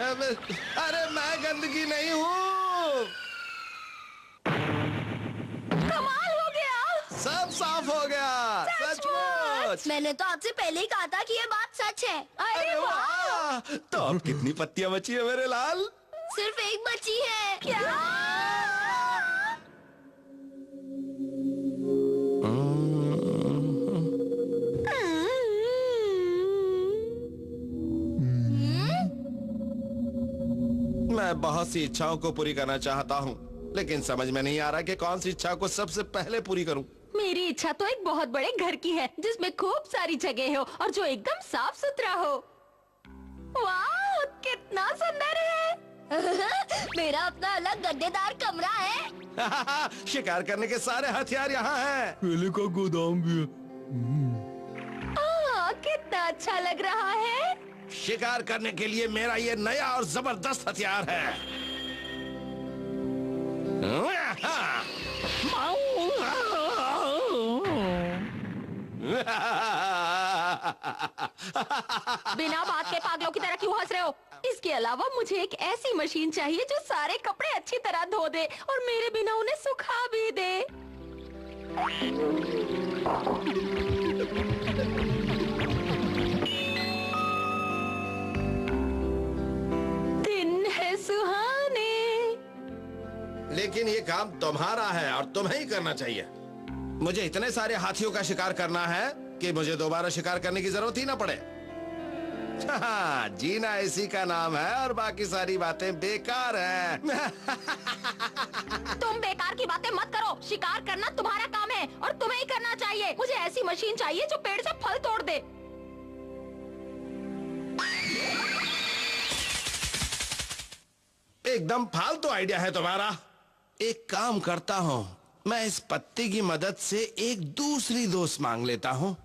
अरे मैं गंदगी नहीं हूँ। कमाल हो गया, सब साफ हो गया। सचमुच। मैंने तो आपसे पहले ही कहा था कि ये बात सच है। अरे वाह! तो अब कितनी पत्तियां बची है मेरे लाल? सिर्फ एक बची है। क्या? मैं बहुत सी इच्छाओं को पूरी करना चाहता हूँ, लेकिन समझ में नहीं आ रहा कि कौन सी इच्छा को सबसे पहले पूरी करूँ। मेरी इच्छा तो एक बहुत बड़े घर की है जिसमें खूब सारी जगह हो और जो एकदम साफ सुथरा हो। वाह, कितना सुंदर है। मेरा अपना अलग गद्देदार कमरा है। शिकार करने के सारे हथियार यहाँ हैं। केले का गोदाम भी है। कितना अच्छा लग रहा है। शिकार करने के लिए मेरा ये नया और जबरदस्त हथियार है। बिना बात के पागलों की तरह क्यों हंस रहे हो? इसके अलावा मुझे एक ऐसी मशीन चाहिए जो सारे कपड़े अच्छी तरह धो दे और मेरे बिना उन्हें सुखा भी दे। दिन है सुहाने। लेकिन ये काम तुम्हारा है और तुम्हें ही करना चाहिए। मुझे इतने सारे हाथियों का शिकार करना है कि मुझे दोबारा शिकार करने की जरूरत ही ना पड़े। हाँ, जीना इसी का नाम है और बाकी सारी बातें बेकार हैं। तुम बेकार की बातें मत करो। शिकार करना तुम्हारा काम है और तुम्हें ही करना चाहिए। मुझे ऐसी मशीन चाहिए जो पेड़ से फल तोड़ दे। एकदम फालतू आइडिया है तुम्हारा। एक काम करता हूँ, मैं इस पत्ती की मदद से एक दूसरी दोस्त मांग लेता हूँ।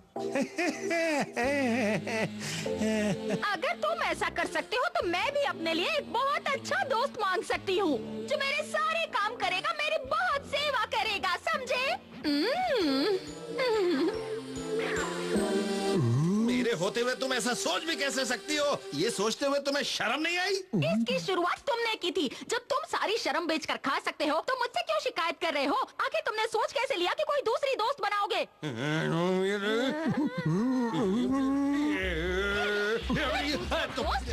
अगर तुम ऐसा कर सकते हो तो मैं भी अपने लिए एक बहुत अच्छा दोस्त मांग सकती हूँ जो मेरे सारे काम करेगा, मेरी बहुत सेवा करेगा, समझे? मेरे होते हुए तुम ऐसा सोच भी कैसे सकती हो? ये सोचते हुए तुम्हें शर्म नहीं आई? इसकी शुरुआत तुमने की थी। जब तुम सारी शर्म बेचकर खा सकते हो तो मुझसे क्यों शिकायत कर रहे हो? आखिर तुमने सोच कैसे लिया कि कोई दूसरी दोस्त बनाओगे?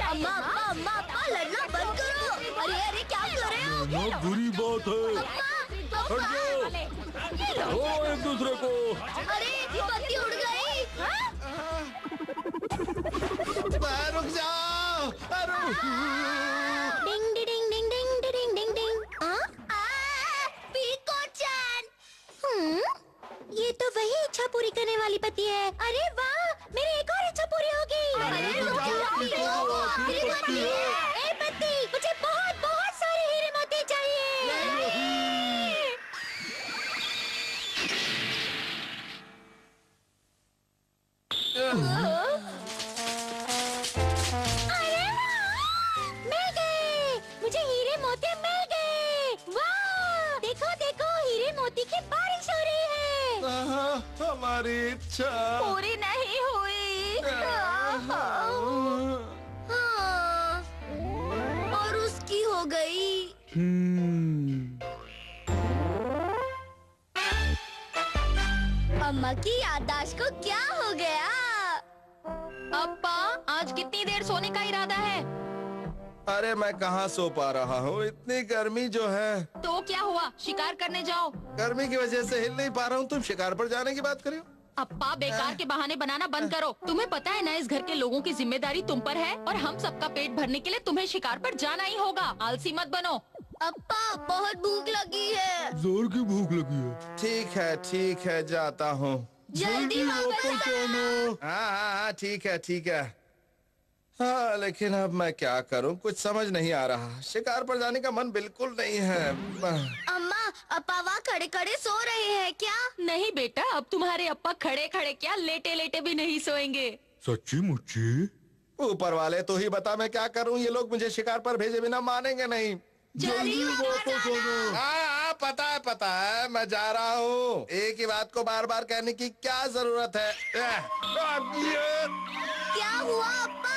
अम्मा अम्मा अम्मा अम्मा, लड़ना बंद करो। अरे अरे, क्या कर रहे हो? बहुत बुरी बात है। ओ एक दूसरे को। अरे पत्ती उड़ गई। रुक जाओ। डिंग डिंग डिंग डिंग डिंग डिंग डिंग। पीको-चान। ये तो वही इच्छा पूरी करने वाली पत्ती है। अरे वाह, मेरी एक और इच्छा पूरी हो गई। अरे रुक जाओ, आखिरी पत्ती है। ए पत्ती, मुझे बहुत बहुत सारे हीरे मोती चाहिए। मिल गए, मुझे हीरे मोती मिल गए। वाह, देखो देखो, हीरे मोती की बारिश हो रही है। हमारी इच्छा पूरी नहीं हुई। हाँ, और उसकी हो गई। अम्मा की याददाश्त को क्या हो गया? अप्पा, आज कितनी देर सोने का इरादा है? अरे मैं कहाँ सो पा रहा हूँ, इतनी गर्मी जो है। तो क्या हुआ, शिकार करने जाओ। गर्मी की वजह से हिल नहीं पा रहा हूँ, तुम शिकार पर जाने की बात करो। अप्पा, बेकार के बहाने बनाना बंद करो। तुम्हें पता है ना, इस घर के लोगों की जिम्मेदारी तुम पर है और हम सबका पेट भरने के लिए तुम्हें शिकार पर जाना ही होगा। आलसी मत बनो। अप्पा, बहुत भूख लगी है। जोर की भूख लगी है। ठीक है, जाता हूँ। जल्दी वापस आना। हाँ, ठीक है। हाँ, लेकिन अब मैं क्या करूँ, कुछ समझ नहीं आ रहा। शिकार पर जाने का मन बिल्कुल नहीं है। अम्मा, अप्पा वहाँ खड़े खड़े सो रहे हैं क्या? नहीं बेटा, अब तुम्हारे अप्पा खड़े खड़े क्या, लेटे लेटे भी नहीं सोएंगे। सच्ची मुच्ची? ऊपर वाले तो ही बता मैं क्या करूँ, ये लोग मुझे शिकार पर भेजे बिना मानेंगे नहीं। जल्दी वापस आना। हाँ, पता है, मैं जा रहा हूँ। एक ही बात को बार बार कहने की क्या जरूरत है? क्या हुआ अप्पा?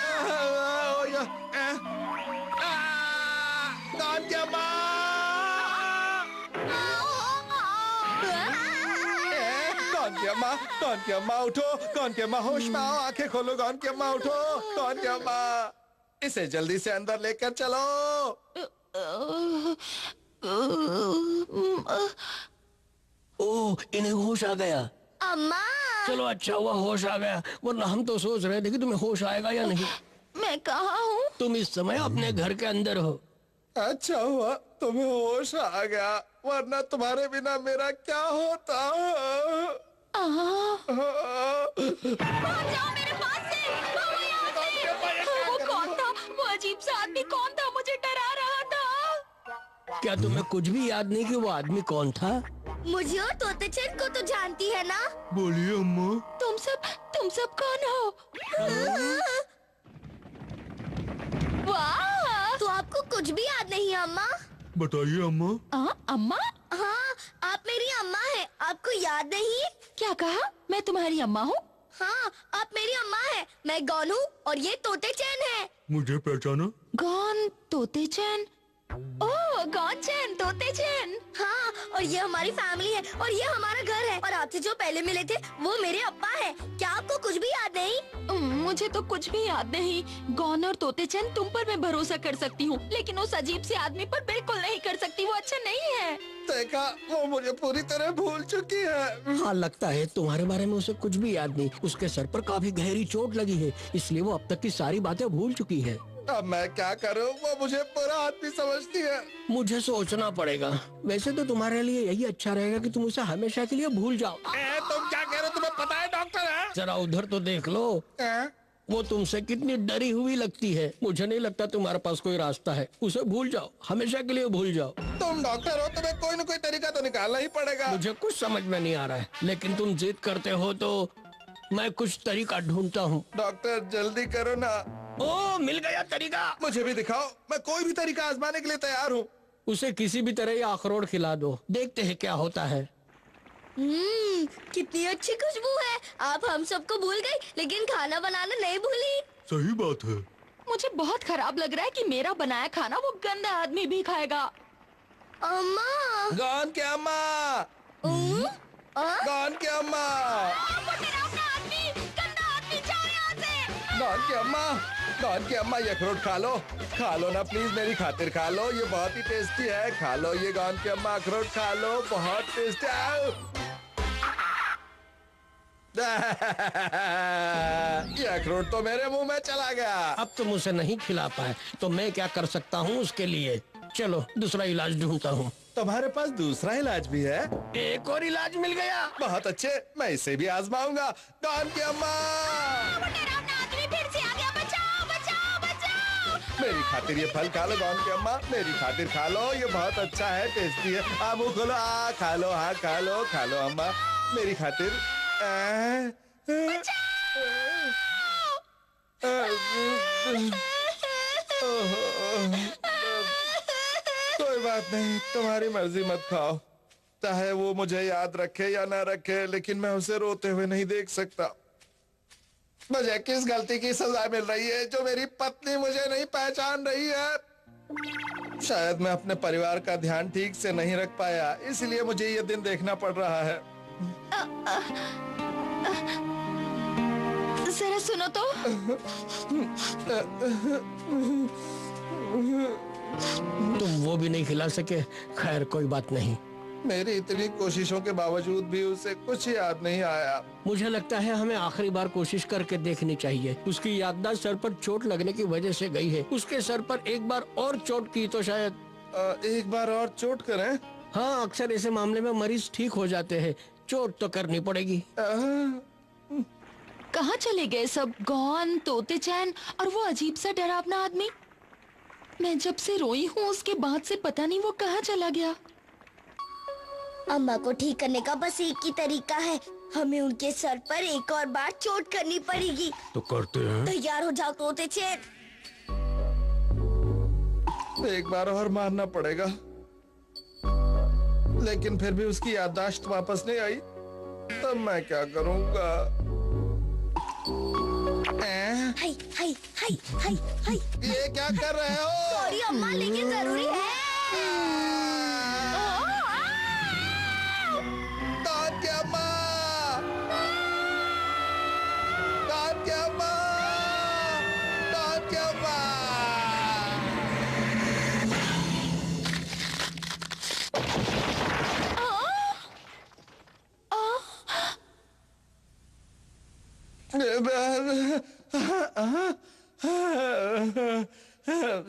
की अम्मा, कौन की अम्मा उठो, कौन की अम्मा होश में आओ, आंखें खोलो, कौन की अम्मा उठो, कौन की अम्मा, इसे जल्दी से अंदर लेकर चलो। ओह, इन्हें होश आ गया। अम्मा चलो अच्छा हुआ होश आ गया, वरना हम तो सोच रहे थे कि तुम्हें होश आएगा या नहीं। मैं कहाँ हूँ? तुम इस समय अपने घर के अंदर हो। अच्छा हुआ तुम्हें होश आ गया, वरना तुम्हारे बिना मेरा क्या होता। भाग जाओ मेरे पास से, भागो यहाँ से। वो कौन था? वो अजीब सा आदमी कौन था? मुझे डरा रहा था। क्या तुम्हें कुछ भी याद नहीं कि वो आदमी कौन था? मुझे और तोते चंद को तो जानती है ना? बोलिए अम्मा। तुम सब कौन हो? वाह! तो आपको कुछ भी याद नहीं अम्मा? बताइए अम्मा। अम्मा? हाँ, आप मेरी अम्मा हैं। आपको याद नहीं? क्या कहा? मैं तुम्हारी अम्मा हूँ? हाँ, आप मेरी अम्मा हैं। मैं गौनू और ये तोते चैन है। मुझे पहचाना? गौन तोते चैन? ओह, गौन चैन, तोते चैन। हाँ, और ये हमारी फैमिली है और ये हमारा घर है। और आपसे जो पहले मिले थे वो मेरे अब्बा है। क्या आपको कुछ भी याद नहीं? मुझे तो कुछ भी याद नहीं। गौन और तोते चैन, तुम पर मैं भरोसा कर सकती हूँ, लेकिन उस अजीब से आदमी पर बिल्कुल नहीं कर सकती। वो अच्छा नहीं है। देखा, वो मुझे पूरी तरह भूल चुकी है। हाँ, लगता है तुम्हारे बारे में उसे कुछ भी याद नहीं। उसके सर पर काफी गहरी चोट लगी है, इसलिए वो अब तक की सारी बातें भूल चुकी है। अब मैं क्या करूं? वो मुझे बुरा आदमी समझती है। मुझे सोचना पड़ेगा। वैसे तो तुम्हारे लिए यही अच्छा रहेगा कि तुम उसे हमेशा के लिए भूल जाओ। तुम क्या कह रहे हो? तुम्हें पता है डॉक्टर है? जरा उधर तो देख लो, वो तुमसे कितनी डरी हुई लगती है। मुझे नहीं लगता तुम्हारे पास कोई रास्ता है। उसे भूल जाओ, हमेशा के लिए भूल जाओ। तुम डॉक्टर हो, तुम्हें कोई न कोई तरीका तो निकालना ही पड़ेगा। मुझे कुछ समझ में नहीं आ रहा है, लेकिन तुम जिद करते हो तो मैं कुछ तरीका ढूंढता हूँ। डॉक्टर जल्दी करो ना। ओ, मिल गया तरीका। मुझे भी दिखाओ, मैं कोई भी तरीका आजमाने के लिए तैयार हूँ। उसे किसी भी तरह ये अखरोट खिला दो, देखते हैं क्या होता है। कितनी अच्छी खुशबू है। आप हम सबको भूल गई, लेकिन खाना बनाना नहीं भूली। सही बात है। मुझे बहुत खराब लग रहा है कि मेरा बनाया खाना वो गंदा आदमी भी खाएगा। अम्मा गौन के अम्मा, गौन के अम्मा, वो डरावना आदमी, गंदा आदमी, जाओ यहाँ से। गौन के अम्मा, गौन के अम्मा, ये अखरोट खा लो ना प्लीज, मेरी खातिर खा लो। ये बहुत ही टेस्टी है, खा लो ये गौन के अम्मा, अखरोट खा लो, बहुत टेस्टी है। ये अखरोट तो मेरे मुंह में चला गया। अब तुम उसे नहीं खिला पाए तो मैं क्या कर सकता हूँ उसके लिए? चलो दूसरा इलाज ढूंढता हूँ। तुम्हारे पास दूसरा इलाज भी है? एक और इलाज मिल गया। बहुत अच्छे, मैं इसे भी आजमाऊंगा। गौन की अम्मा, वो डरावना आदमी फिर से आ गया। बचाओ, बचाओ, बचाओ। मेरी खातिर ये फल खा लो गौन की अम्मा, मेरी खातिर खा लो, ये बहुत अच्छा है, टेस्टी है। आ मुंह खोलो, आ खा लो, हाँ खा लो अम्मा, मेरी खातिर। कोई बात नहीं, तुम्हारी मर्जी, मत खाओ। चाहे वो मुझे याद रखे या ना रखे, लेकिन मैं उसे रोते हुए नहीं देख सकता। मुझे किस गलती की सजा मिल रही है जो मेरी पत्नी मुझे नहीं पहचान रही है? शायद मैं अपने परिवार का ध्यान ठीक से नहीं रख पाया, इसलिए मुझे ये दिन देखना पड़ रहा है। जरा सुनो तो। तुम वो भी नहीं खिला सके। खैर कोई बात नहीं। मेरी इतनी कोशिशों के बावजूद भी उसे कुछ याद नहीं आया। मुझे लगता है हमें आखिरी बार कोशिश करके देखनी चाहिए। उसकी याददाश्त सर पर चोट लगने की वजह से गई है। उसके सर पर एक बार और चोट की तो शायद। एक बार और चोट करें? हाँ, अक्सर ऐसे मामले में मरीज ठीक हो जाते हैं। चोट तो करनी पड़ेगी। कहाँ चले गए सब? गौन, तोते चैन और वो अजीब सा डरावना आदमी। मैं जब से रोई हूँ उसके बाद से पता नहीं वो कहाँ चला गया। अम्मा को ठीक करने का बस एक ही तरीका है। हमें उनके सर पर एक और बार चोट करनी पड़ेगी। तो करते हैं। तैयार हो जाओ तोते चैन। एक बार और मारना पड़ेगा, लेकिन फिर भी उसकी याददाश्त वापस नहीं आई। तब मैं क्या करूँगा? हाय हाय हाय हाय हाय। ये क्या कर रहे हो? सॉरी अम्मा, लेकिन जरूरी है। गौन की अम्मा,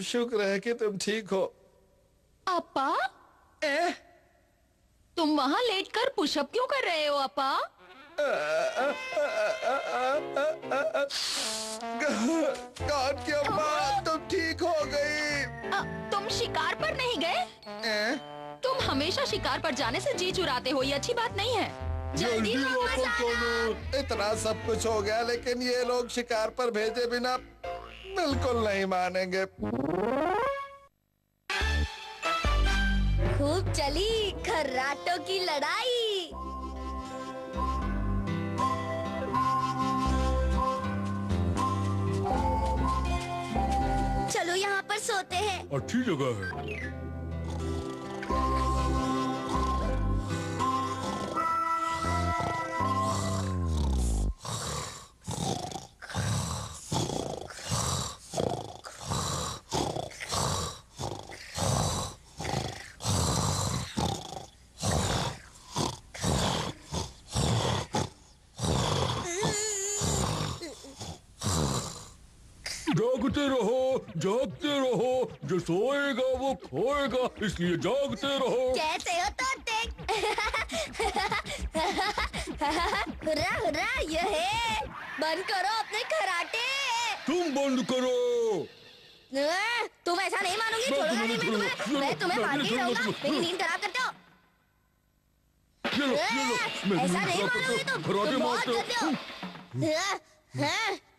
शुक्र है कि तुम ठीक हो। अपा, तुम वहाँ लेटकर पुशअप क्यों कर रहे हो अपा? गॉड की अम्मा, तुम ठीक हो गई। तुम शिकार पर नहीं गए? तुम हमेशा शिकार पर जाने से जी चुराते हो, ये अच्छी बात नहीं है। जल्दी वापस आना। इतना सब कुछ हो गया, लेकिन ये लोग शिकार पर भेजे बिना बिल्कुल नहीं मानेंगे। खूब चली खर्राटों की लड़ाई। चलो यहाँ पर सोते हैं। अच्छी जगह है। जागते रहो, जो सोएगा वो खोएगा, इसलिए जागते रहो। कैसे हो तोते? हुर्रा हुर्रा, ये है। बंद करो अपने खराटे। तुम बंद करो। तुम ऐसा नहीं मानोगे, छोड़ूंगा नहीं मैं तुम्हें। मैं तुम्हें मार के ही रहूंगा। मेरी नींद खराब करते हो। ऐसा नहीं मानोगे तुम बहुत करते हो।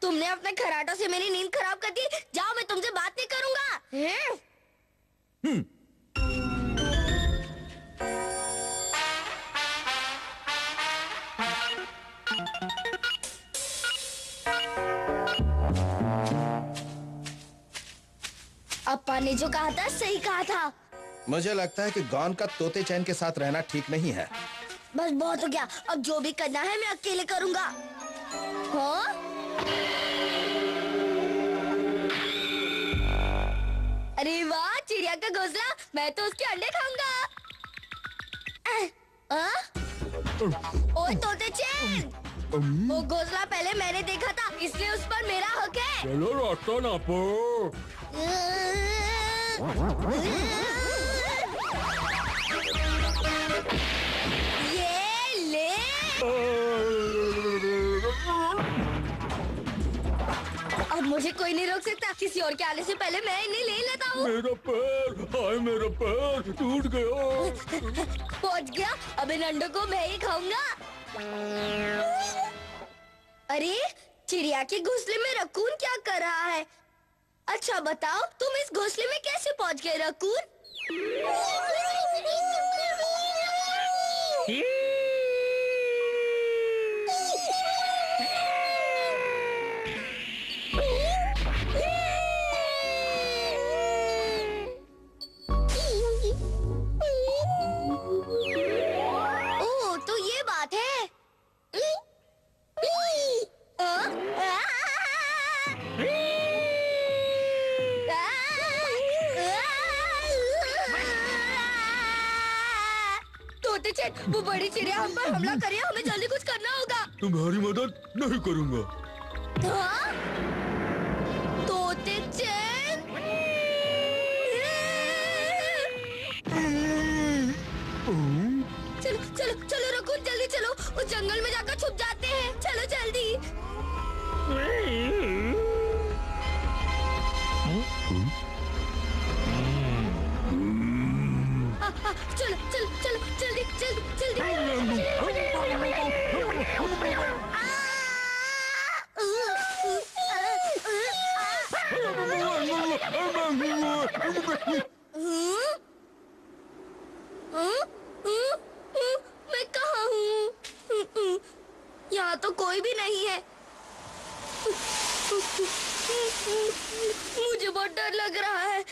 तुमने अपने खराटों से मेरी नींद खराब कर दी। जाओ, मैं तुमसे बात नहीं करूंगा। अप्पा ने जो कहा था सही कहा था। मुझे लगता है कि गॉन का तोते चैन के साथ रहना ठीक नहीं है। बस बहुत हो गया, अब जो भी करना है मैं अकेले करूंगा। हाँ? अरे वाह, चिड़िया का घोंसला, मैं तो उसके अंडे खाऊंगा। ओए तोते चैन, वो घोंसला पहले मैंने देखा था, इसलिए उस पर मेरा हक है। चलो रास्ता नापो। ये ले। अब मुझे कोई नहीं रोक सकता। किसी और के आने से पहले मैं इन्हें ले लेता हूँ। मेरा पैर, हाय मेरा पैर टूट गया। पहुँच गया, अब इन अंडों को मैं ही खाऊंगा। अरे, चिड़िया के घोंसले में रकून क्या कर रहा है? अच्छा बताओ, तुम इस घोंसले में कैसे पहुँच गए रकून? ओह, तो ये बात है। तोते चैन, वो बड़ी चिड़िया हम पर हमला करे, हमें जल्दी कुछ करना होगा। तुम्हारी मदद नहीं करूंगा। हाँ? तोते चैन? चलो चलो चलो रकून, जल्दी चलो, उस जंगल में जाकर छुप जाते हैं। चलो जल्दी। चलो चलो चलो जल्दी जल्दी जल्दी। मैं कहाँ हूँ? यहाँ तो कोई भी नहीं है। मुझे बहुत डर लग रहा है।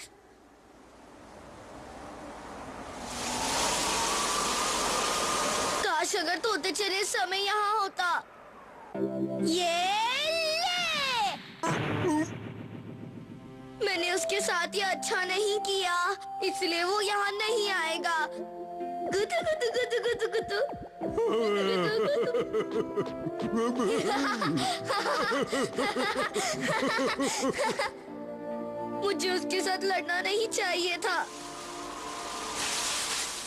काश अगर तोते चेन इस समय यहाँ होता। ये ले! मैंने उसके साथ ये अच्छा नहीं किया, इसलिए वो यहाँ नहीं आएगा। गुदु गुदु गुदु गुदु गुदु। मुझे उसके साथ लड़ना नहीं चाहिए था।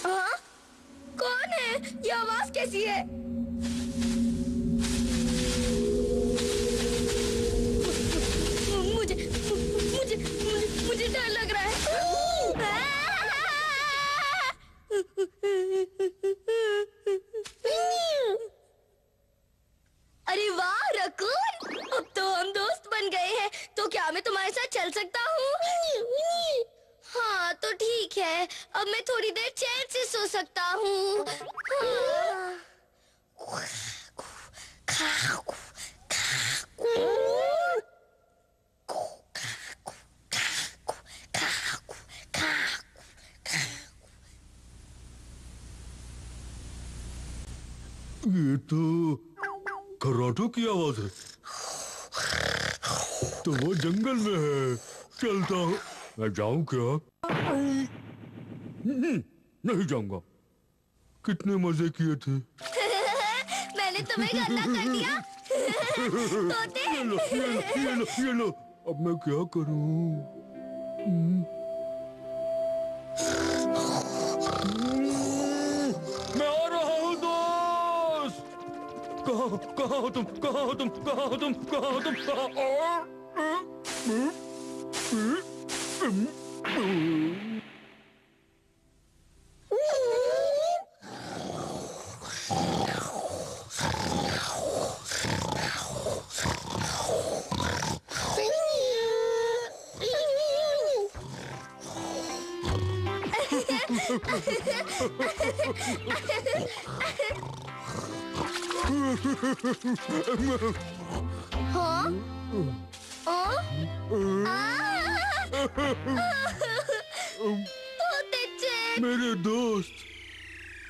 हाँ? कौन है? ये आवाज कैसी है? मुझे मुझे मुझे डर लग रहा है। अरे वाह रकून, अब तो हम दोस्त बन गए हैं। तो क्या मैं तुम्हारे साथ चल सकता हूँ? हाँ तो ठीक है, अब मैं थोड़ी देर चैन से सो सकता हूँ। ये तो खर्राटों की आवाज है। तो वो जंगल में है। चलता हूँ। मैं जाऊँ क्या? नहीं जाऊंगा। कितने मजे किए थे। मैंने तुम्हें गंदा कर दिया। तोते। ये लो। अब मैं क्या करूँ? मैं आ रहा हूँ दोस्त। कहाँ हो तुम? हाँ? तोते चैन। मेरे दोस्त।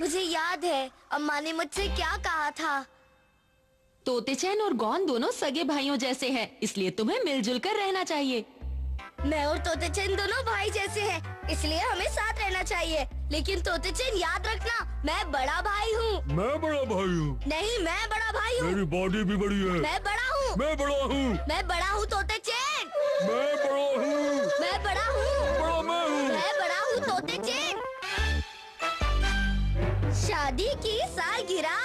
मुझे याद है अम्मा ने मुझसे क्या कहा था। तोतेचैन और गॉन दोनों सगे भाइयों जैसे हैं, इसलिए तुम्हें मिलजुल कर रहना चाहिए। मैं और तोतेचैन दोनों भाई जैसे हैं, इसलिए हमें साथ रहना चाहिए। लेकिन तोतेचैन याद रखना, मैं बड़ा भाई हूँ। मैं बड़ा भाई हूँ। नहीं, मैं बड़ा भाई हूँ। मेरी बॉडी भी बड़ी है। मैं बड़ा हूँ। मैं बड़ा हूँ। मैं बड़ा हूँ तोतेचैन। मैं बड़ा हूँ। मैं बड़ा हूँ। बड़ा मैं हूँ। मैं बड़ा हूँ तोतेचैन। शादी की सालगिरह।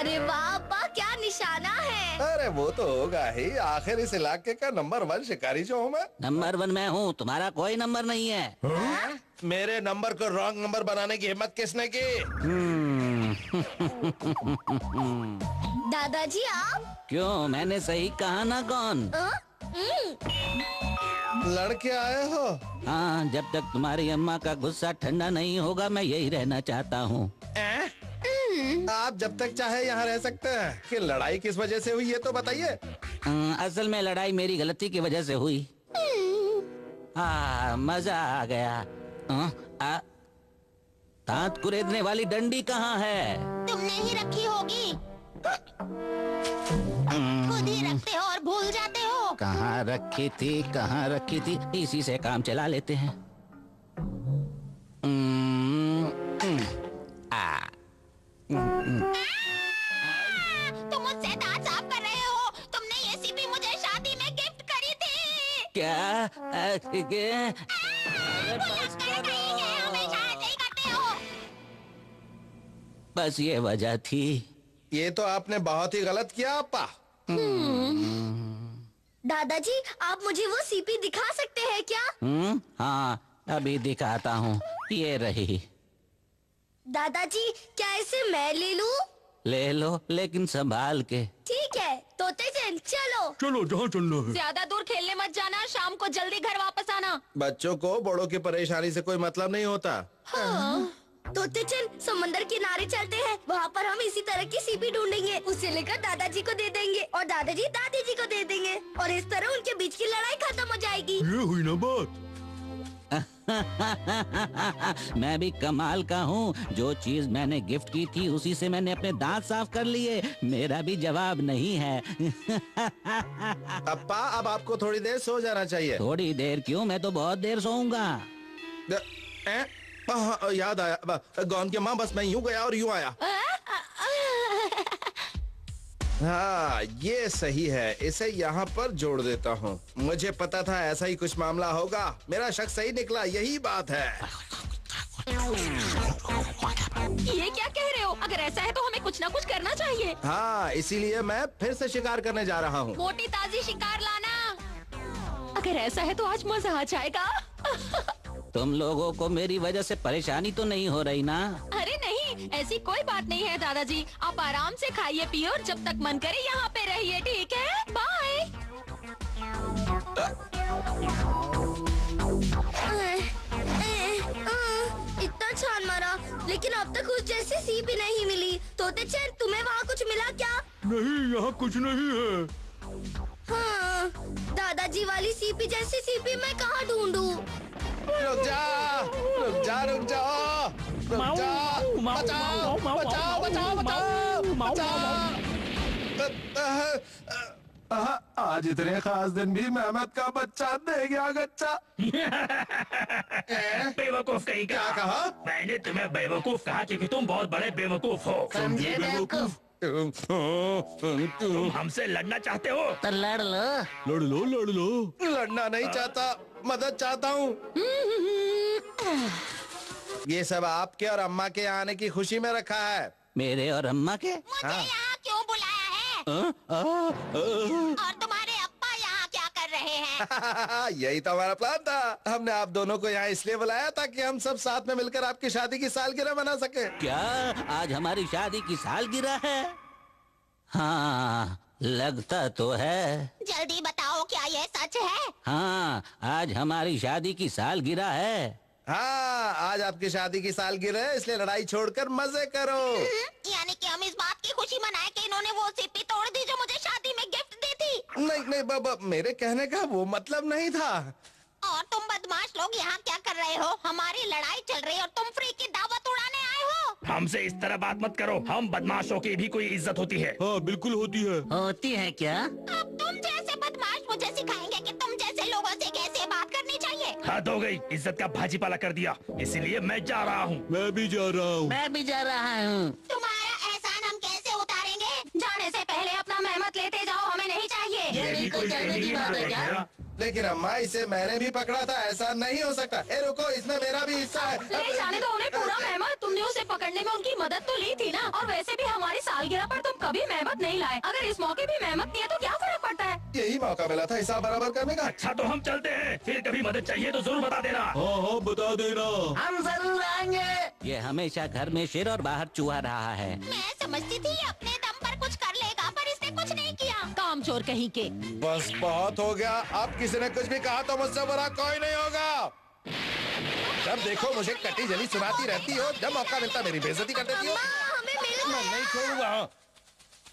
अरे वाह अब्बा, क्या निशाना है। अरे वो तो होगा ही, आखिर इस इलाके का नंबर 1 शिकारी जो हूँ मैं। नंबर 1 मैं हूँ, तुम्हारा कोई नंबर नहीं है। मेरे नंबर को रॉन्ग नंबर बनाने की हिम्मत किसने की? दादाजी आप? क्यों, मैंने सही कहा ना कौन? लड़के आए हो? हाँ, जब तक तुम्हारी अम्मा का गुस्सा ठंडा नहीं होगा मैं यही रहना चाहता हूँ। आप जब तक चाहे यहाँ रह सकते हैं। कि लड़ाई किस वजह से हुई ये तो बताइए। असल में लड़ाई मेरी गलती की वजह से हुई। मजा आ गया। दांत कुरेदने वाली डंडी कहाँ है? तुमने ही रखी होगी। खुद ही रखते हो और भूल जाते हो। कहाँ रखी थी? इसी से काम चला लेते हैं। तुम मुझसे दांत साफ कर रहे हो। तुमने ये सीपी मुझे शादी में गिफ्ट करी थी। क्या? हमेशा ऐसे ही करते हो। बस ये वजह थी। ये तो आपने बहुत ही गलत किया अप्पा। दादाजी आप मुझे वो सीपी दिखा सकते हैं क्या? हाँ, अभी दिखाता हूँ। ये रही। दादाजी क्या इसे मैं ले लूं? ले लो, लेकिन संभाल के। ठीक है तोतेचैन चलो। चलो जहाँ चलना है। ज्यादा दूर खेलने मत जाना, शाम को जल्दी घर वापस आना। बच्चों को बड़ों की परेशानी से कोई मतलब नहीं होता। तोतेचैन समंदर किनारे चलते हैं, वहाँ पर हम इसी तरह की सीपी ढूंढेंगे, उसे लेकर दादाजी को दे देंगे और दादाजी दादी जी को दे देंगे और इस तरह उनके बीच की लड़ाई खत्म हो जाएगी। ये हुई ना बात। मैं भी कमाल का हूँ। जो चीज मैंने गिफ्ट की थी उसी से मैंने अपने दांत साफ कर लिए। मेरा भी जवाब नहीं है। अप्पा, अब आपको थोड़ी देर सो जाना चाहिए। थोड़ी देर क्यों, मैं तो बहुत देर सोऊंगा। याद आया, गौन के माँ, बस मैं यूं गया और यूं आया। हाँ, ये सही है, इसे यहाँ पर जोड़ देता हूँ। मुझे पता था ऐसा ही कुछ मामला होगा। मेरा शक सही निकला, यही बात है। ये क्या कह रहे हो? अगर ऐसा है तो हमें कुछ ना कुछ करना चाहिए। हाँ, इसीलिए मैं फिर से शिकार करने जा रहा हूँ। मोटी ताजी शिकार लाना। अगर ऐसा है तो आज मजा आ जाएगा। तुम लोगों को मेरी वजह से परेशानी तो नहीं हो रही ना? अरे नहीं, ऐसी कोई बात नहीं है दादाजी। आप आराम से खाइए पिए और जब तक मन करे यहाँ पे रहिए, ठीक है? बाय। इतना छान मारा, लेकिन अब तक उस जैसी सीपी नहीं मिली। तोते चैन, तुम्हें वहाँ कुछ मिला क्या? नहीं, यहाँ कुछ नहीं है। हाँ, दादाजी वाली सीपी जैसी सीपी मैं कहाँ ढूंढूं? रुक जा, रुक जा, रुक जा, रुक जा। बचाओ, बचाओ, बचाओ, बचाओ, बचाओ। आज इतने खास दिन भी मेहमत का बच्चा दे गया गच्चा। बेवकूफ कहीं का। क्या कहा? मैंने तुम्हें बेवकूफ कहा क्योंकि तुम बहुत बड़े बेवकूफ हो। समझे बेवकूफ? तुम हमसे लड़ना चाहते हो तो लड़ लो। लड़ लो, लड़ लो। लड़ना नहीं चाहता, मदद चाहता हूँ। ये सब आपके और अम्मा के आने की खुशी में रखा है। मेरे और अम्मा के? मुझे यहाँ क्यों बुलाया है? और तुम्हारे अप्पा यहाँ क्या कर रहे हैं? यही तो हमारा प्लान था। हमने आप दोनों को यहाँ इसलिए बुलाया ताकि हम सब साथ में मिलकर आपकी शादी की सालगिरह मना सके। क्या आज हमारी शादी की सालगिरह है? हाँ, लगता तो है। जल्दी बताओ, क्या ये सच है? हाँ, आज हमारी शादी की सालगिरह है। हाँ, आज आपकी शादी की सालगिरह है, इसलिए लड़ाई छोड़कर मजे करो। यानी कि हम इस बात की खुशी मनाएं कि इन्होंने वो सीपी तोड़ दी जो मुझे शादी में गिफ्ट दी थी। नहीं नहीं बाबा, मेरे कहने का वो मतलब नहीं था। और तुम बदमाश लोग यहाँ क्या कर रहे हो? हमारी लड़ाई चल रही है और तुम फ्री की दावत उड़ाने आए हो। हमसे इस तरह बात मत करो। हम बदमाशों की भी कोई इज्जत होती है। हाँ, बिल्कुल होती है। होती है क्या? अब तुम जैसे बदमाश मुझे सिखाएंगे कि तुम जैसे लोगों से कैसे बात करनी चाहिए। हद हो गई, इज्जत का भाजीपाला कर दिया। इसीलिए मैं जा रहा हूँ। मैं भी जा रहा हूँ। मैं भी जा रहा हूँ। तुम्हारा एहसान हम कैसे उतारेंगे? जाने से पहले अपना मेहमत लेते जाओ, हमें नहीं चाहिए। ये भी कोई कहने की बात है क्या? लेकिन अम्मा, इसे मैंने भी पकड़ा था, ऐसा नहीं हो सकता। ए रुको, इसमें मेरा भी हिस्सा है। ले जाने दो उन्हें पूरा मेहमत। तुमने उसे पकड़ने में उनकी मदद तो ली थी ना। और वैसे भी हमारी सालगिरह पर तुम कभी मेहमत नहीं लाए। अगर इस मौके भी मेहमत दिए तो क्या फर्क पड़ता है? यही मौका मिला था हिसाब बराबर करने का। अच्छा तो हम चलते हैं। फिर कभी मदद चाहिए तो जरूर बता देना। हाँ हाँ, बता देना। हम जरूर आएंगे। ये हमेशा घर में शेर और बाहर चूहा रहा है। मैं समझती थी अपने दम पर कुछ कर लेगा, पर इसने कुछ नहीं किया। काम चोर कहीं के। बस बहुत हो गया। अब किसी ने कुछ भी कहा तो मुझसे बुरा कोई नहीं होगा। जब देखो मुझे कटी जली सुनाती रहती हो, जब मौका मिलता मेरी बेइज्जती कर देती हो। हमें मिला मैं नहीं छोड़ूंगा।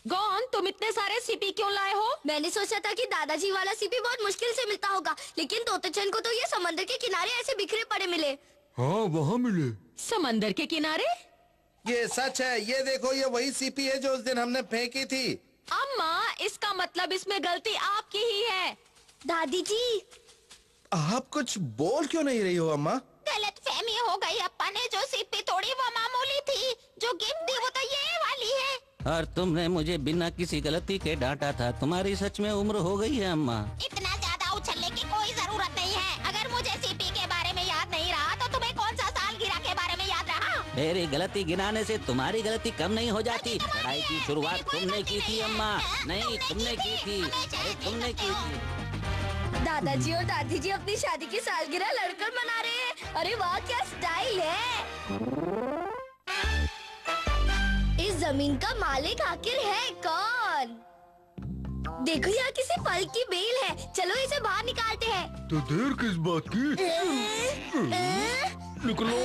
गौन, तुम इतने सारे सीपी क्यों लाए हो? मैंने सोचा था कि दादाजी वाला सीपी बहुत मुश्किल से मिलता होगा, लेकिन तोतेचन को तो ये समंदर के किनारे ऐसे बिखरे पड़े मिले। हाँ, वहाँ मिले। समंदर के किनारे? ये सच है। ये देखो, ये वही सीपी है जो उस दिन हमने फेंकी थी। अम्मा, इसका मतलब इसमें गलती आपकी ही है। दादी जी, आप कुछ बोल क्यों नहीं रही हो अम्मा? गलतफहमी हो गई। अप्पा ने जो सीपी तोड़ी वो मामूली थी, जो गिफ्ट दी वो तो ये वाली है। और तुमने मुझे बिना किसी गलती के डांटा था। तुम्हारी सच में उम्र हो गई है अम्मा। इतना ज्यादा उछलने की कोई जरूरत नहीं है। अगर मुझे सीपी के बारे में याद नहीं रहा तो तुम्हें कौन सा सालगिरह के बारे में याद रहा? मेरी गलती गिनाने से तुम्हारी गलती कम नहीं हो जाती। लड़ाई की शुरुआत तुमने की थी अम्मा। नहीं, तुमने की थी। अरे तुमने की थी। दादाजी और दादी जी अपनी शादी की सालगिरह लड़कर मना रहे हैं। अरे वाह, क्या स्टाइल है। इस जमीन का मालिक आखिर है कौन? देखो, यहाँ किसी फल की बेल है। चलो इसे बाहर निकालते हैं। तो देर किस बात की? निकलो।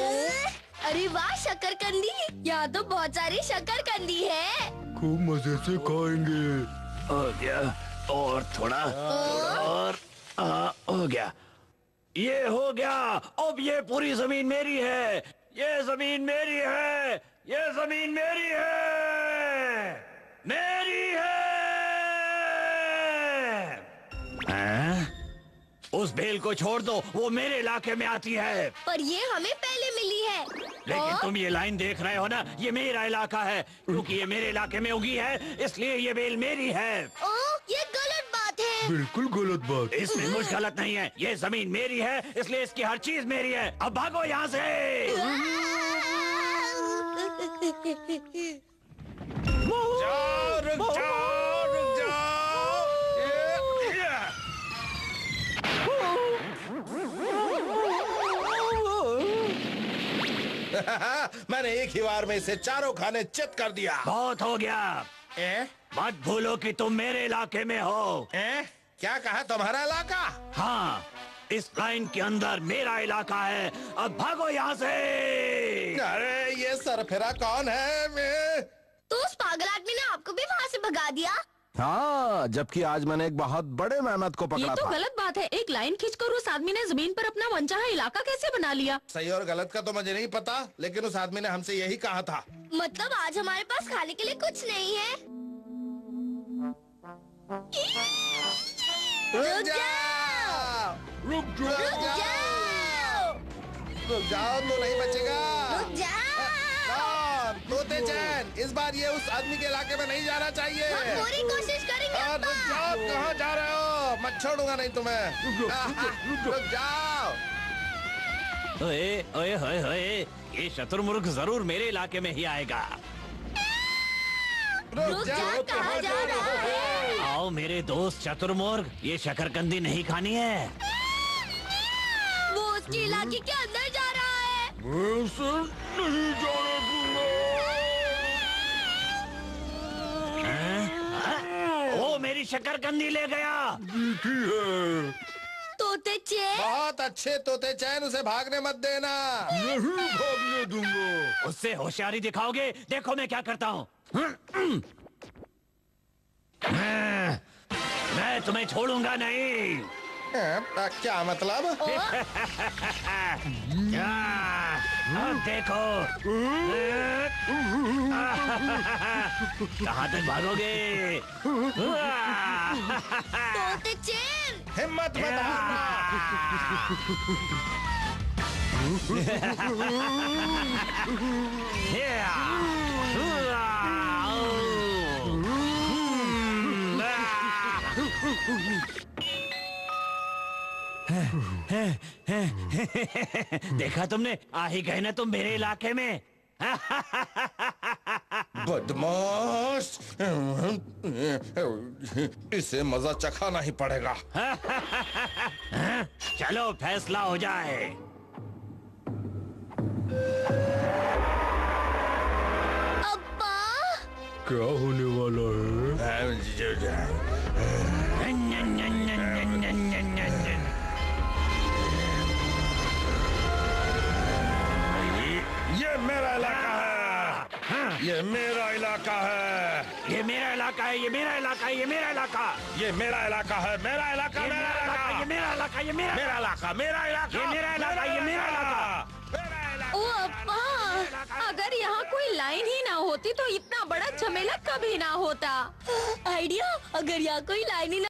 अरे वाह, शकरकंदी। यहाँ तो बहुत सारी शकरकंदी है। खूब मजे से खाएंगे। हो गया, और थोड़ा और हो गया। ये हो गया। अब ये पूरी जमीन मेरी है। ये जमीन मेरी है। ये जमीन मेरी है। मेरी है। हैं? उस भेल को छोड़ दो, वो मेरे इलाके में आती है। पर ये हमें पहले मिली है। लेकिन तुम ये लाइन देख रहे हो ना, ये मेरा इलाका है। क्योंकि ये मेरे इलाके में उगी है, इसलिए ये बेल मेरी है। ओ, ये गलत बात है। बिल्कुल गलत बात। इसमें कुछ गलत नहीं है। ये जमीन मेरी है, इसलिए इसकी हर चीज मेरी है। अब भागो यहाँ से। जाओ, रुक जाओ, रुक जाओ। मैंने एक ही बार में इसे चारों खाने चित कर दिया। बहुत हो गया। मत भूलो कि तुम मेरे इलाके में हो। क्या कहा तुम्हारा इलाका? हाँ, इस लाइन के अंदर मेरा इलाका है। अब भागो यहाँ से। अरे ये सरफिरा कौन है? मैं तो उस पागल आदमी ने आपको भी वहाँ से भगा दिया। हाँ, जबकि आज मैंने एक बहुत बड़े मेहनत को ये पकड़ा तो था। गलत बात है। एक लाइन खींचकर उस आदमी ने जमीन पर अपना मनचाहा इलाका कैसे बना लिया? सही और गलत का तो मुझे नहीं पता, लेकिन उस आदमी ने हमसे यही कहा था। मतलब आज हमारे पास खाने के लिए कुछ नहीं है। रुक जाओ, रुक रुक जाओ। जाओ, रुक जाओ, तो नहीं बचेगा। रुक जाओ। कौन? तोते चैन, इस बार ये उस आदमी के इलाके में नहीं जाना चाहिए। हम पूरी कोशिश करेंगे और रुक अब्बा। जाओ, कहाँ जा रहे हो? मैं छोड़ूंगा नहीं तुम्हें। रुक जाओ। ओए ओए ओए ओए, ये शतुरमुर्ग जरूर मेरे इलाके में ही आएगा। रुक जाओ, कहाँ जा रहा है? आओ मेरे दोस्त चतुर्मुर्ग, ये शकरकंदी नहीं खानी है। वो उसके इलाके के अंदर जा रहा है। मैं उसे नहीं जाने दूंगा। वो मेरी शकरकंदी ले गया। मीठी है। तोते चैन। बहुत अच्छे तोते चैन, उसे भागने मत देना। नहीं भागने दूंगा। उससे होशियारी दिखाओगे? देखो मैं क्या करता हूँ। मैं तुम्हें छोड़ूंगा नहीं। क्या मतलब? अब देखो। कहाँ तक भागोगे? तोते चैन। हिम्मत मत देखा तुमने? आ ही गए ना तुम मेरे इलाके में। बदमाश, इसे मजा चखाना ही पड़ेगा। चलो फैसला हो जाए। अब्बा। क्या होने वाला है? ये मेरा इलाका है। ये मेरा इलाका है। ये मेरा इलाका है। ये मेरा इलाका है। ये मेरा इलाका। ये मेरा इलाका है। मेरा इलाका, ये मेरा मेरा इलाका। ये इलाका, मेरा इलाका। ये मेरा मेरा इलाका, मेरा इलाका, ये मेरा इलाका। ये मेरा इलाका। ओ अब्बा, अगर यहाँ कोई लाइन ही ना होती तो इतना बड़ा झमेला कभी ना होता। आइडिया, अगर यहाँ कोई लाइन ही